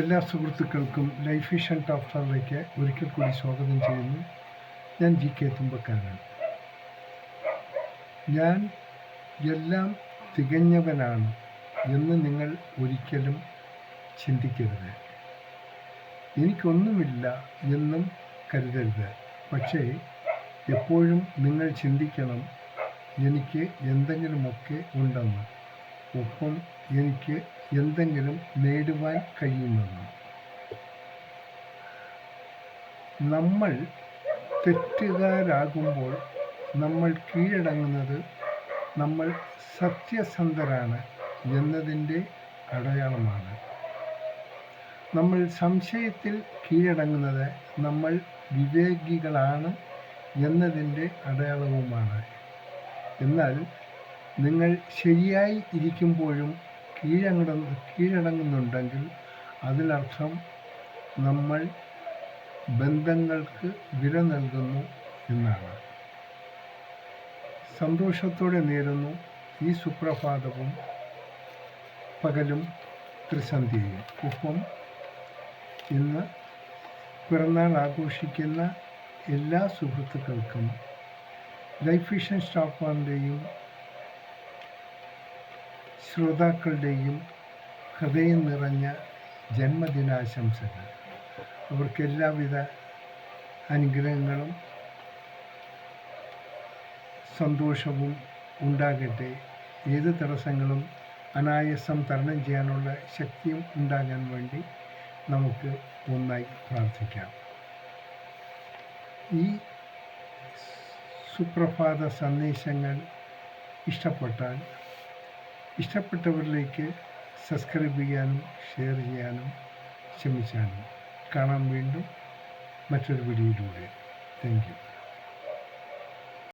എല്ലാ സുഹൃത്തുക്കൾക്കും life vision top സ്റ്റാറിലേക്ക് ഒരിക്കൽ കൂടി സ്വാഗതം ചെയ്യുന്നു. ഞാൻ GK തുമ്പക്കാരൻ. ഞാൻ എല്ലാം തികഞ്ഞവനാണ് എന്ന് നിങ്ങൾ ഒരിക്കലും ചിന്തിക്കരുത്. എനിക്കൊന്നുമില്ല എന്നും കരുതരുത്. പക്ഷേ എപ്പോഴും നിങ്ങൾ ചിന്തിക്കണം, എനിക്ക് എന്തെങ്കിലുമൊക്കെ ഉണ്ടെന്ന്, ഒപ്പം എനിക്ക് എന്തെങ്കിലും നേടുവാൻ കഴിയുമെന്ന്. നമ്മൾ തെറ്റുകാരാകുമ്പോൾ നമ്മൾ കീഴടങ്ങുന്നത് നമ്മൾ സത്യസന്ധരാണ് എന്നതിൻ്റെ അടയാളമാണ്. നമ്മൾ സംശയത്തിൽ കീഴടങ്ങുന്നത് നമ്മൾ വിവേകികളാണ് എന്നതിൻ്റെ അടയാളവുമാണ്. എന്നാൽ നിങ്ങൾ ശരിയായി ഇരിക്കുമ്പോഴും കീഴടങ്ങുന്നുണ്ടെങ്കിൽ അതിനർത്ഥം നമ്മൾ ബന്ധങ്ങൾക്ക് വില നൽകുന്നു എന്നാണ്. സന്തോഷത്തോടെ നേരുന്നു ഈ സുപ്രഭാതവും പകലും ത്രിസന്ധ്യയും. ഒപ്പം ഇന്ന് പിറന്നാൾ ആഘോഷിക്കുന്ന എല്ലാ സുഹൃത്തുക്കൾക്കും ലൈഫ് വിഷൻ സ്റ്റാഫിൻ്റെയും ശ്രോതാക്കളുടെയും ഹൃദയം നിറഞ്ഞ ജന്മദിനാശംസകൾ. അവർക്ക് എല്ലാവിധ അനുഗ്രഹങ്ങളും സന്തോഷവും ഉണ്ടാകട്ടെ. ഏത് തടസ്സങ്ങളും അനായാസം തരണം ചെയ്യാനുള്ള ശക്തിയും ഉണ്ടാകാൻ വേണ്ടി നമുക്ക് ഒന്നായി പ്രാർത്ഥിക്കാം. ഈ സുപ്രഭാത സന്ദേശങ്ങൾ ഇഷ്ടപ്പെട്ടവരിലേക്ക് സബ്സ്ക്രൈബ് ചെയ്യാനും ഷെയർ ചെയ്യാനും ശ്രമിച്ചാലും. കാണാം വീണ്ടും മറ്റൊരു വീഡിയോയിലൂടെ. Thank you.